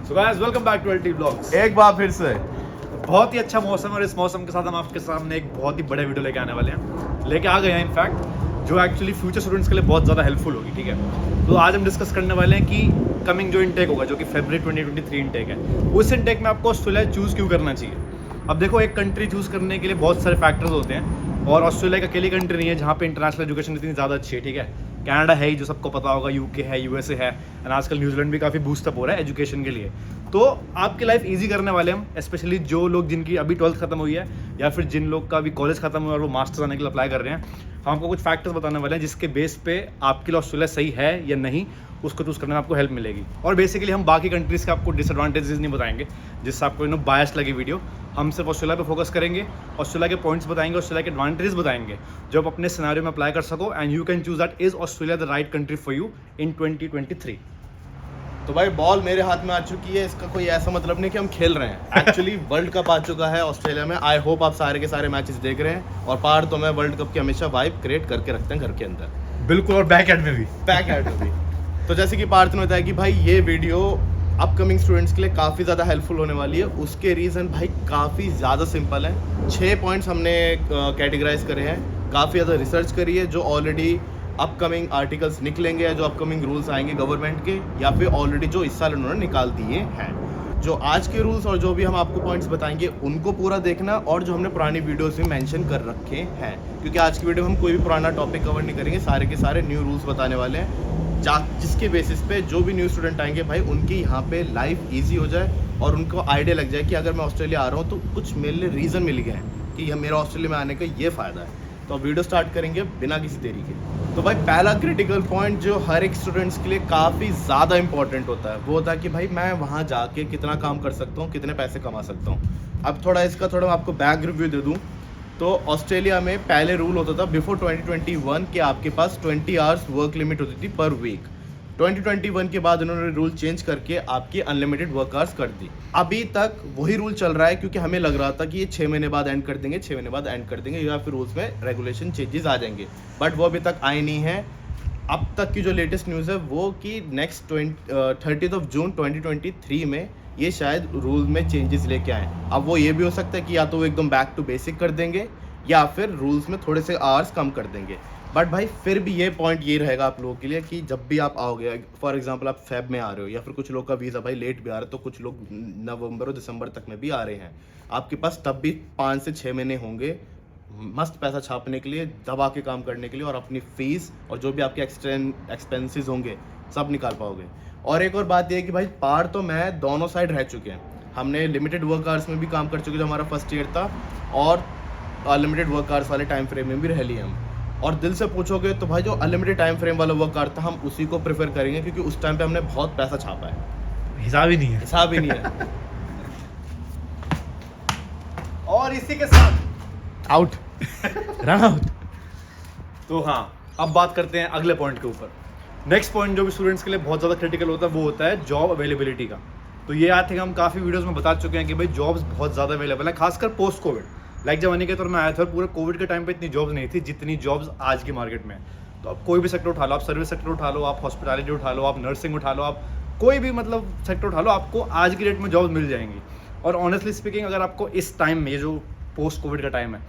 So guys welcome back to LT blogs. एक बार फिर से बहुत ही अच्छा मौसम है और इस मौसम के साथ हम आपके सामने एक बहुत ही बड़ा वीडियो लेके आने वाले हैं, लेके आ गए हैं इनफैक्ट, जो एक्चुअली फ्यूचर स्टूडेंट्स के लिए बहुत ज़्यादा हेल्पफुल होगी। ठीक है, तो आज हम डिस्कस करने वाले हैं कि कमिंग जो इनटेक होगा, जो कि फरवरी 2023 इनटेक है, उस इनटेक में आपको ऑस्ट्रेलिया चूज़ क्यों करना चाहिए। अब देखो, एक कंट्री चूज़ करने के लिए बहुत सारे फैक्टर्स होते हैं और ऑस्ट्रेलिया एक अकेली कंट्री नहीं है जहाँ पे इंटरनेशनल एजुकेशन इतनी ज़्यादा अच्छी है। ठीक है, कनाडा है ही जो सबको पता होगा, यूके है, यूएसए है, एंड आजकल न्यूजीलैंड भी काफ़ी बूस्टअप हो रहा है एजुकेशन के लिए। तो आपकी लाइफ इजी करने वाले हम, स्पेशली जो लोग जिनकी अभी 12th खत्म हुई है या फिर जिन लोग का अभी कॉलेज खत्म हुआ और वो मास्टर्स आने के लिए अप्लाई कर रहे हैं, हम आपको कुछ फैक्टर्स बताने वाले हैं जिसके बेस पे आपके लिए ऑस्ट्रेलिया सही है या नहीं, उसको चूज़ करने में आपको हेल्प मिलेगी। और बेसिकली हम बाकी कंट्रीज़ के आपको डिसएडवांटेजेस नहीं बताएंगे जिससे आपको बायस लगे वीडियो। हम सिर्फ ऑस्ट्रेलिया पे फोकस करेंगे, ऑस्ट्रेलिया के पॉइंट्स बताएंगे, ऑस्ट्रेलिया के एडवांटेजेस बताएंगे जो आप अपने सिनेरियो में अप्लाई कर सको, and you can choose that is Australia the right country for you in 2023। तो भाई बॉल मेरे हाथ में आ चुकी है। इसका कोई ऐसा मतलब नहीं कि हम खेल रहे हैं। एक्चुअली वर्ल्ड कप आ चुका है ऑस्ट्रेलिया में। आई होप आप सारे के सारे मैचेस देख रहे हैं। और पार तो मैं वर्ल्ड कप की हमेशा वाइब क्रिएट करके रखते हैं घर के अंदर। बिल्कुल, और बैक एंड में भी। बैक एंड में भी। तो जैसे कि पार्थ ने बताया कि भाई ये वीडियो अपकमिंग स्टूडेंट्स के लिए काफ़ी ज़्यादा हेल्पफुल होने वाली है। उसके रीज़न भाई काफ़ी ज़्यादा सिंपल है। 6 पॉइंट्स हमने कैटेगराइज करे हैं, काफ़ी ज़्यादा रिसर्च करी है, जो ऑलरेडी अपकमिंग आर्टिकल्स निकलेंगे या जो अपकमिंग रूल्स आएंगे गवर्नमेंट के, या फिर ऑलरेडी जो इस साल उन्होंने निकाल दिए हैं। जो आज के रूल्स और जो भी हम आपको पॉइंट्स बताएंगे उनको पूरा देखना, और जो हमने पुरानी वीडियोस में मेंशन कर रखे हैं, क्योंकि आज की वीडियो में हम कोई भी पुराना टॉपिक कवर नहीं करेंगे, सारे के सारे न्यू रूल्स बताने वाले हैं, जिसके बेसिस पे जो भी न्यू स्टूडेंट आएंगे भाई उनकी यहाँ पे लाइफ ईजी हो जाए और उनको आइडिया लग जाए कि अगर मैं ऑस्ट्रेलिया आ रहा हूँ तो कुछ मेरे लिए रीज़न मिल गया है कि यह मेरा ऑस्ट्रेलिया में आने का ये फ़ायदा है। तो वीडियो स्टार्ट करेंगे बिना किसी देरी के। तो भाई पहला क्रिटिकल पॉइंट जो हर एक स्टूडेंट्स के लिए काफ़ी ज़्यादा इंपॉर्टेंट होता है, वो होता है कि भाई मैं वहाँ जाके कितना काम कर सकता हूँ, कितने पैसे कमा सकता हूँ। अब थोड़ा इसका मैं आपको बैक रिव्यू दे दूँ तो ऑस्ट्रेलिया में पहले रूल होता था बिफोर 2021 कि आपके पास 20 आवर्स वर्क लिमिट होती थी पर वीक। 2021 के बाद उन्होंने रूल चेंज करके आपकी अनलिमिटेड वर्क आवर्स कर दी। अभी तक वही रूल चल रहा है, क्योंकि हमें लग रहा था कि ये 6 महीने बाद एंड कर देंगे, 6 महीने बाद एंड कर देंगे, या फिर रूल्स में रेगुलेशन चेंजेस आ जाएंगे, बट वो अभी तक आए नहीं है। अब तक की जो लेटेस्ट न्यूज़ है वो कि नेक्स्ट 30 जून 2023 में ये शायद रूल में चेंजेस लेके आए। अब वो ये भी हो सकता है कि या तो वो एकदम बैक टू बेसिक कर देंगे या फिर रूल्स में थोड़े से आवर्स कम कर देंगे। बट भाई फिर भी ये पॉइंट ये रहेगा आप लोगों के लिए कि जब भी आप आओगे, फॉर एग्जांपल आप फेब में आ रहे हो या फिर कुछ लोग का वीज़ा भाई लेट भी आ रहा है, तो कुछ लोग नवंबर और दिसंबर तक में भी आ रहे हैं, आपके पास तब भी 5 से 6 महीने होंगे मस्त पैसा छापने के लिए, दबा के काम करने के लिए, और अपनी फीस और जो भी आपके एक्सपेंसेस होंगे सब निकाल पाओगे। और एक और बात ये है कि भाई पार तो मैं दोनों साइड रह चुके हैं। हमने लिमिटेड वर्क आवर्स में भी काम कर चुके जो हमारा फर्स्ट ईयर था, और अनलिमिटेड वर्क आवर्स वाले टाइम फ्रेम में भी रह लिए हम। और दिल से पूछोगे तो भाई जो अनलिमिटेड टाइम फ्रेम वाला वर्क आवर था हम उसी को प्रेफर करेंगे, क्योंकि उस टाइम पे हमने बहुत पैसा छापा है। हिसाब ही नहीं है, हिसाब ही नहीं है। और इसी के साथ आउट रन आउट। तो हाँ, अब बात करते हैं अगले पॉइंट के ऊपर। नेक्स्ट पॉइंट जो भी स्टूडेंट्स के लिए बहुत ज़्यादा क्रिटिकल होता है वो होता है जॉब अवेलेबिलिटी का। तो ये आई थिंक हम काफ़ी वीडियोस में बता चुके हैं कि भाई जॉब्स बहुत ज़्यादा अवेलेबल है, खासकर पोस्ट कोविड। लाइक जब आने के तौर में आया था, पूरे कोविड के टाइम पे इतनी जॉब्स नहीं थी जितनी जॉब्स आज की मार्केट में है। तो आप कोई भी सेक्टर उठा लो, आप सर्विस सेक्टर उठा लो, आप हॉस्पिटैलिटी उठा लो, आप नर्सिंग उठा लो, आप कोई भी मतलब सेक्टर उठा लो, आपको आज की डेट में जॉब्स मिल जाएंगी। और ऑनेस्टली स्पीकिंग, अगर आपको इस टाइम में, ये जो पोस्ट कोविड का टाइम है,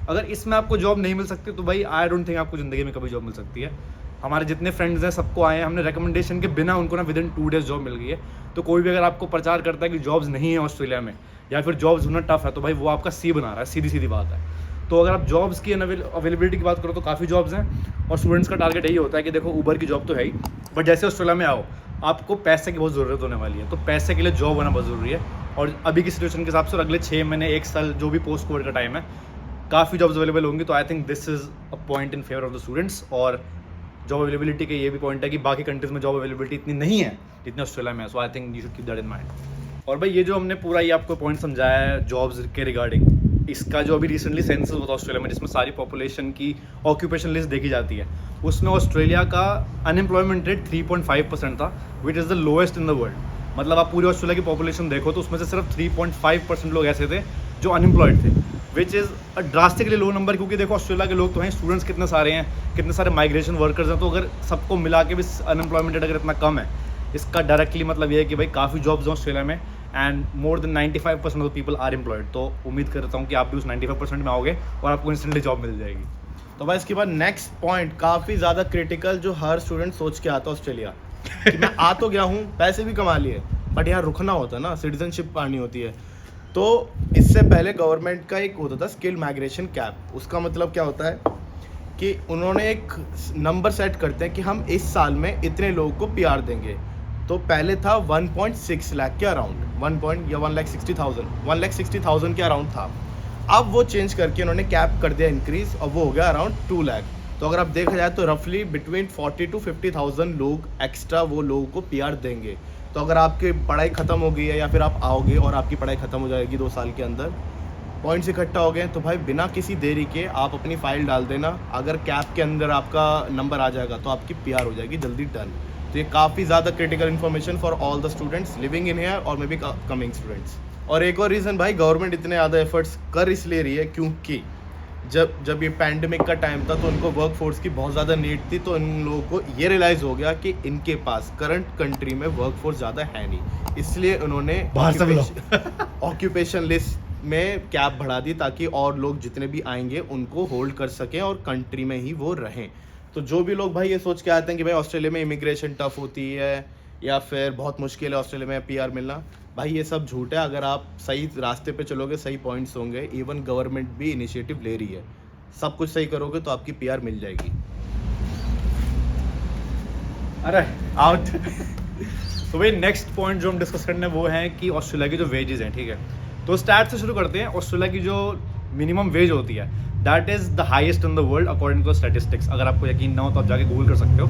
अगर इसमें आपको जॉब नहीं मिल सकती तो भाई आई डोंट थिंक आपको ज़िंदगी में कभी जॉब मिल सकती है। हमारे जितने फ्रेंड्स हैं सबको आए हैं, हमने रिकमेंडेशन के बिना उनको ना विदिन 2 डेज जॉब मिल गई है। तो कोई भी अगर आपको प्रचार करता है कि जॉब्स नहीं है ऑस्ट्रेलिया में या फिर जॉब्स ढूंढना टफ है, तो भाई वो आपका सी बना रहा है, सीधी सीधी बात है। तो अगर आप जॉब्स की अवेलेबिलिटी की बात करो तो काफ़ी जॉब्स हैं, और स्टूडेंट्स का टारगेट यही होता है कि देखो ऊबर की जॉब तो है ही, बट जैसे ऑस्ट्रेलिया में आओ आपको पैसे की बहुत ज़रूरत होने वाली है। तो पैसे के लिए जॉब होना बहुत ज़रूरी है। और अभी की सिचुएशन के हिसाब से अगले 6 महीने 1 साल जो भी पोस्ट कोविड का टाइम है, काफ़ी जॉब्स अवेलेबल होंगी। तो I think this is a point in favour of the students. और जॉब अवेलेबिलिटी का ये भी पॉइंट है कि बाकी कंट्रीज़ में जॉब अवेलेबिलिटी इतनी नहीं है जितनी ऑस्ट्रेलिया में है। So I think you should keep that in mind. और भाई ये जो हमने पूरा ये आपको पॉइंट समझाया है जॉब्स के रिगार्डिंग, इसका जो अभी रिसेंटली सेंसस हुआ था ऑस्ट्रेलिया में, जिसमें सारी पॉपुलेशन की ऑक्यूपेशन लिस्ट देखी जाती है, उसमें ऑस्ट्रेलिया का अनएम्प्लॉयमेंट रेट 3.5% था, which is the lowest in the world. मतलब आप पूरी ऑस्ट्रेलिया की पॉपुलेशन देखो तो उसमें से सिर्फ 3.5% लोग ऐसे थे जो अनएम्प्लॉयड थे, which is a drastically low number. क्योंकि देखो ऑस्ट्रेलिया के लोग तो हैं, स्टूडेंट्स कितने सारे हैं, कितने सारे माइग्रेशन वर्कर्स हैं, तो अगर सबको मिला के भी अनएम्प्लॉयमेंट रेट अगर इतना कम है, इसका डायरेक्टली मतलब ये है कि भाई काफ़ी जॉब्स हैं ऑस्ट्रेलिया में and more than 95% of the people are employed. तो उम्मीद करता हूँ कि आप भी उस 95% में आओगे और आपको इंस्टेंटली जॉब मिल जाएगी। तो भाई इसके बाद नेक्स्ट पॉइंट काफ़ी ज़्यादा क्रिटिकल जो हर स्टूडेंट सोच के आता है ऑस्ट्रेलिया कि मैं आ तो गया हूँ, पैसे भी कमा लिए, बट यहाँ रुकना होता है ना, सिटीजनशिप पानी होती है। तो इससे पहले गवर्नमेंट का एक होता था स्किल माइग्रेशन कैप। उसका मतलब क्या होता है कि उन्होंने एक नंबर सेट करते हैं कि हम इस साल में इतने लोगों को पीआर देंगे। तो पहले था 1.6 लाख के अराउंड, 1,60,000 के अराउंड था। अब वो चेंज करके उन्होंने कैप कर दिया इंक्रीज, और वो हो गया अराउंड 2 लाख। तो अगर आप देखा जाए तो रफली बिटवीन 40 to 50,000 लोग एक्स्ट्रा वो लोगों को पीआर देंगे। तो अगर आपकी पढ़ाई ख़त्म हो गई है या फिर आप आओगे और आपकी पढ़ाई ख़त्म हो जाएगी 2 साल के अंदर, पॉइंट्स इकट्ठा हो गए, तो भाई बिना किसी देरी के आप अपनी फाइल डाल देना। अगर कैप के अंदर आपका नंबर आ जाएगा तो आपकी पीआर हो जाएगी जल्दी डन। तो ये काफ़ी ज़्यादा critical information for all the students living in here और मे बी कमिंग स्टूडेंट्स। और एक और रीज़न भाई गवर्नमेंट इतने ज़्यादा एफर्ट्स कर इसलिए रही है क्योंकि जब ये पैंडमिक का टाइम था तो उनको वर्क फोर्स की बहुत ज़्यादा नीड थी। तो इन लोगों को ये रियलाइज़ हो गया कि इनके पास करंट कंट्री में वर्क फोर्स ज़्यादा है नहीं, इसलिए उन्होंने ऑक्यूपेशन लिस्ट में कैप बढ़ा दी ताकि और लोग जितने भी आएंगे उनको होल्ड कर सकें और कंट्री में ही वो रहें। तो जो भी लोग भाई ये सोच के आते हैं कि भाई ऑस्ट्रेलिया में इमिग्रेशन टफ होती है या फिर बहुत मुश्किल है ऑस्ट्रेलिया में पीआर मिलना, भाई ये सब झूठ है। अगर आप सही रास्ते पे चलोगे, सही पॉइंट्स होंगे, इवन गवर्नमेंट भी इनिशिएटिव ले रही है, सब कुछ सही करोगे तो आपकी पीआर मिल जाएगी। अरे आउट। तो भाई नेक्स्ट पॉइंट जो हम डिस्कस करने वो है कि ऑस्ट्रेलिया की जो वेजेस हैं, ठीक है, तो स्टार्ट से शुरू करते हैं। ऑस्ट्रेलिया की जो मिनिमम वेज होती है that is the highest in the world according to statistics. अगर आपको यकीन ना हो तो आप जाके गूगल कर सकते हो।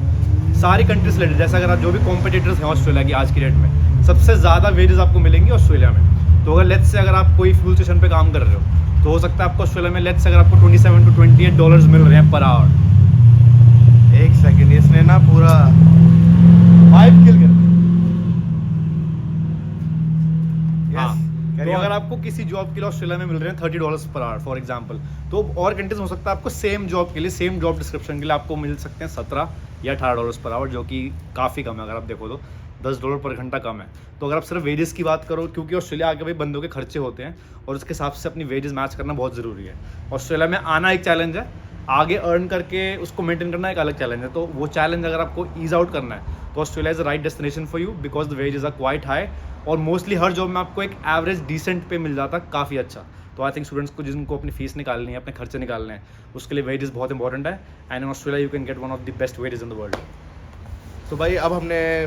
सारी कंट्रीज रिलेटेड, जैसे अगर आप जो भी कॉम्पिटिटर्स हैं ऑस्ट्रेलिया की आज की डेट में, सबसे ज़्यादा वेजेस आपको मिलेंगी ऑस्ट्रेलिया में। तो अगर लेट्स से अगर आप कोई फ्यूल स्टेशन पे काम कर रहे हो तो हो सकता है आपको ऑस्ट्रेलिया में लेट्स से अगर आपको $27 to $28 मिल रहे हैं पर आवर। एक सेकेंड, इसने ना पूरा 5 किल कर हाँ, तो अगर आपको किसी जॉब के लिए ऑस्ट्रेलिया में मिल रहे हैं $30 पर आवर फॉर एग्जांपल, तो और कंट्रीज हो सकता है आपको सेम जॉब के लिए, सेम जॉब डिस्क्रिप्शन के लिए आपको मिल सकते हैं 17 या $18 पर आवर, जो कि काफ़ी कम है। अगर आप देखो तो $10 पर घंटा कम है। तो अगर आप सिर्फ वेजेस की बात करो, क्योंकि ऑस्ट्रेलिया आके भाई बंदों के खर्चे होते हैं और उसके हिसाब से अपनी वेजेस मैच करना बहुत ज़रूरी है। ऑस्ट्रेलिया में आना एक चैलेंज है, आगे अर्न करके उसको मेंटेन करना एक अलग चैलेंज है। तो वो चैलेंज अगर आपको ईज आउट करना है तो Australia is the right destination for you because the wages are quite high और मोस्टली हर जॉब में आपको एक एवरेज डिसेंट पे मिल जाता है, काफ़ी अच्छा। तो आई थिंक स्टूडेंट्स को जिनको अपनी फीस निकालनी है, अपने खर्चे निकालने हैं, उसके लिए वेजेस बहुत इंपॉर्टेंट है and in Australia you can get one of the best wages in the world. तो भाई अब हमने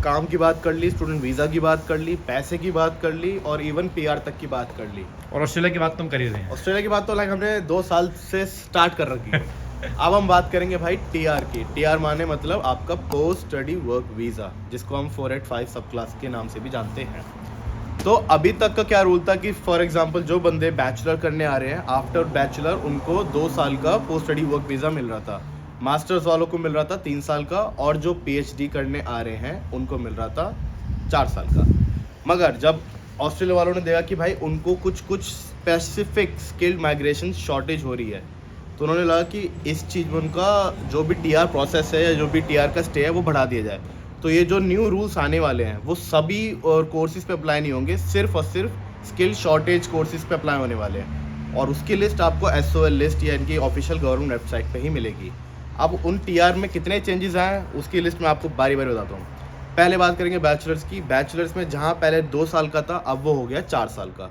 काम की बात कर ली, स्टूडेंट वीज़ा की बात कर ली, पैसे की बात कर ली और इवन पीआर तक की बात कर ली। और ऑस्ट्रेलिया की बात तुम कर ही रहे हैं। ऑस्ट्रेलिया की बात तो लाइक हमने 2 साल से स्टार्ट कर रखी है। अब हम बात करेंगे भाई टीआर की। टीआर माने मतलब आपका पोस्ट स्टडी वर्क वीज़ा, जिसको हम 485 सब क्लास के नाम से भी जानते हैं। तो अभी तक का क्या रूल था कि फॉर एग्जांपल जो बंदे बैचलर करने आ रहे हैं, आफ्टर बैचलर उनको 2 साल का पोस्ट स्टडी वर्क वीज़ा मिल रहा था। मास्टर्स वालों को मिल रहा था 3 साल का और जो पीएचडी करने आ रहे हैं उनको मिल रहा था 4 साल का। मगर जब ऑस्ट्रेलिया वालों ने देखा कि भाई उनको कुछ स्पेसिफिक स्किल्ड माइग्रेशन शॉर्टेज हो रही है, तो उन्होंने लगा कि इस चीज़ में उनका जो भी टीआर प्रोसेस है या जो भी टीआर का स्टे है वो बढ़ा दिया जाए। तो ये जो न्यू रूल्स आने वाले हैं वो सभी और कोर्सेज पे अप्लाई नहीं होंगे, सिर्फ और सिर्फ स्किल शॉर्टेज कोर्सेज पे अप्लाई होने वाले हैं। और उसकी लिस्ट आपको SOL लिस्ट या इनकी ऑफिशियल गवर्नमेंट वेबसाइट पे ही मिलेगी। अब उन टीआर में कितने चेंजेस आए उसकी लिस्ट मैं आपको बारी बारी बताता हूँ। पहले बात करेंगे बैचलर्स की। बैचलर्स में जहाँ पहले 2 साल का था अब वो हो गया 4 साल का।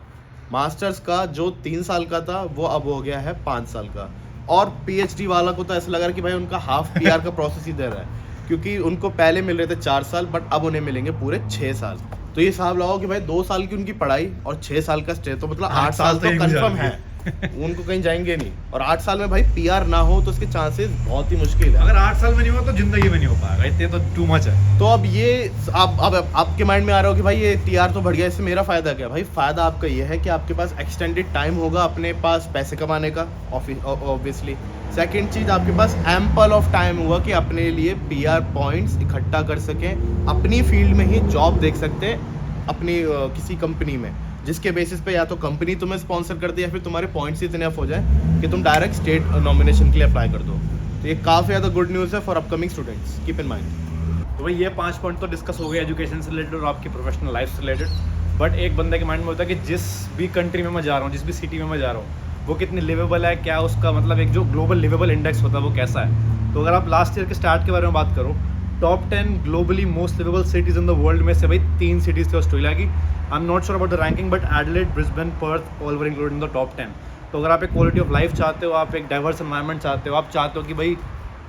मास्टर्स का जो 3 साल का था वो अब हो गया है 5 साल का। और पीएचडी वाला को तो ऐसा लग रहा है कि भाई उनका हाफ पीआर का प्रोसेस ही दे रहा है, क्योंकि उनको पहले मिल रहे थे 4 साल बट अब उन्हें मिलेंगे पूरे 6 साल। तो ये हिसाब लगाओ कि भाई 2 साल की उनकी पढ़ाई और 6 साल का स्टे, तो मतलब 8 साल तो कंफर्म है उनको कहीं जाएंगे नहीं। और 8 साल में भाई पीआर ना हो तो इसके चांसेस बहुत ही मुश्किल है। अगर 8 साल में नहीं हुआ तो जिंदगी में नहीं हो पाएगा, इतने तो टू मच है। तो अब ये अब आपके माइंड में आ रहा हो कि भाई ये टीआर तो बढ़ गया, इससे मेरा फ़ायदा क्या? भाई फ़ायदा आपका ये है कि आपके पास एक्सटेंडेड टाइम होगा अपने पास पैसे कमाने का ऑब्वियसली। सेकंड चीज़, आपके पास एम्पल ऑफ टाइम होगा कि अपने लिए पीआर पॉइंट्स इकट्ठा कर सकें, अपनी फील्ड में ही जॉब देख सकते हैं अपनी किसी कंपनी में, जिसके बेसिस पे या तो कंपनी तुम्हें स्पॉन्सर कर दे या फिर तुम्हारे पॉइंट्स इतने अप हो जाए कि तुम डायरेक्ट स्टेट नॉमिनेशन के लिए अप्लाई कर दो। तो ये काफ़ी ज़्यादा गुड न्यूज़ है for upcoming students, keep in mind. तो भाई ये 5 पॉइंट तो डिस्कस हो गए एजुकेशन से रिलेटेड और आपकी प्रोफेशनल लाइफ से रिलेटेड। बट एक बंदे के माइंड में होता है कि जिस भी कंट्री में मैं जा रहा हूँ, जिस भी सिटी में मैं जा रहा हूँ, वो कितनी लिवेबल है, क्या उसका मतलब एक जो ग्लोबल लिवेबल इंडेक्स होता है वो कैसा है। तो अगर आप लास्ट ईयर के स्टार्ट के बारे में बात करो, top 10 globally most liveable cities in the world में से भाई 3 सिटीज़ थे ऑस्ट्रेलिया की। I am not sure about the ranking, but Adelaide, Brisbane, Perth all were included in the top 10। तो अगर आप एक क्वालिटी ऑफ लाइफ चाहते हो, आप एक डाइवर्स एनवायरनमेंट चाहते हो, आप चाहते हो कि भाई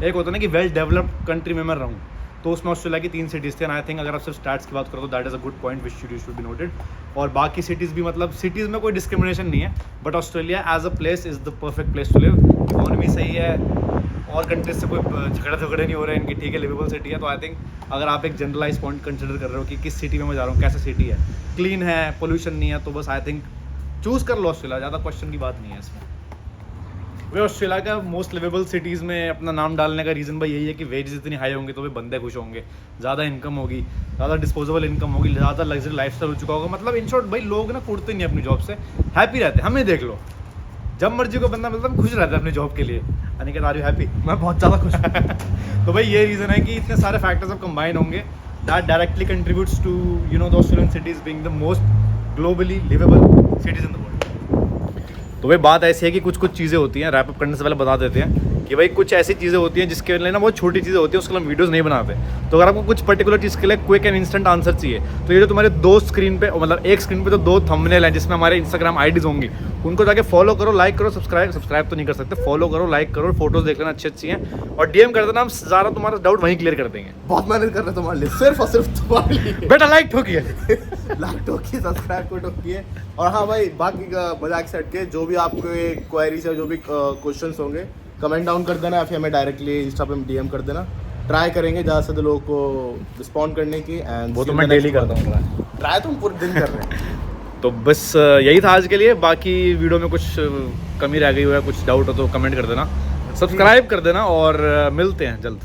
एक होता है ना कि वेल डेवलप्ड कंट्री में मैं रहूँ, तो उसमें ऑस्ट्रेलिया की 3 सिटीज़ थे। एंड आई थिंक अगर आप सिर्फ स्टैट्स की बात करो तो that is a good point which should be noted. और बाकी सिटीज़ भी, मतलब सिटीज़ में कोई डिस्क्रिमिनेशन नहीं है, but Australia as a place is the perfect place to live. Economy सही है और कंट्रीज से कोई झगड़े नहीं हो रहे हैं इनकी, ठीक है, लिवेबल सिटी है। तो आई थिंक अगर आप एक जनरलाइज पॉइंट कंसिडर कर रहे हो कि किस सिटी में मैं जा रहा हूँ, कैसा सिटी है, क्लीन है, पोल्यूशन नहीं है, तो बस आई थिंक चूज़ कर लो ऑस्ट्रेलिया, ज़्यादा क्वेश्चन की बात नहीं है इसमें। वे ऑस्ट्रेलिया का मोस्ट लिवेबल सिटीज़ में अपना नाम डालने का रीज़न भाई यही है कि वेजेस इतनी हाई होंगी तो वे बंदे खुश होंगे, ज़्यादा इनकम होगी, ज़्यादा डिस्पोजेबल इनकम होगी, ज़्यादा लग्जरी लाइफस्टाइल हो चुका होगा। मतलब इन शॉर्ट भाई लोग ना कुड़ते नहीं अपनी जॉब से, हैप्पी रहते हैं। हमें देख लो, जब मर्जी को बंदा मतलब खुश रहता है अपनी जॉब के लिए। Aniket, are you happy? मैं बहुत ज़्यादा खुश हूँ। तो भाई ये रीज़न है कि इतने सारे फैक्टर्स अब कंबाइन होंगे that directly contributes to you know the Australian cities being the most globally liveable cities in the world. तो भाई बात ऐसी है कि कुछ चीज़ें होती हैं, रैप अप करने से पहले बता देते हैं कि भाई कुछ ऐसी चीज़ें होती हैं जिसके लिए ना बहुत छोटी चीज़ें होती हैं, उसके लिए हम वीडियोस नहीं बनाते। तो अगर आपको कुछ पर्टिकुलर चीज़ के लिए क्विक एंड इंस्टेंट आंसर चाहिए, तो ये जो तुम्हारे 2 स्क्रीन पे, मतलब एक स्क्रीन पे तो 2 थंबनेल हैं जिसमें हमारे इंस्टाग्राम आईडीज़ होंगी, उनको जाके फॉलो करो, लाइक करो, सब्सक्राइब तो नहीं कर सकते, फॉलो करो, लाइक करो, फोटोज देख लेना अच्छी हैं, और डीएम कर देना, हम ज़्यादा तुम्हारा डाउट वहीं क्लियर कर देंगे। बहुत मेहनत कर रहे हैं तुम्हारे लिए, सिर्फ और सिर्फ तुम्हारे लिए। बेटा लाइक ठोकिए, लाइक ठोकिए, सब्सक्राइब को ठोकिए। और हाँ भाई, बाकी का मजाक सेट के जो भी आपको क्वेरीज है, जो भी क्वेश्चंस होंगे, कमेंट डाउन कर देना या फिर हमें डायरेक्टली इंस्टा पे डीएम कर देना। ट्राई करेंगे ज़्यादा से ज़्यादा लोगों को रिस्पॉन्ड करने की। एंड वो तो मैं डेली करता हूँ, ट्राई तो हम पूरे दिन कर रहे हैं। तो बस यही था आज के लिए। बाकी वीडियो में कुछ कमी रह गई हो या कुछ डाउट हो तो कमेंट कर देना, सब्सक्राइब कर देना, और मिलते हैं जल्द।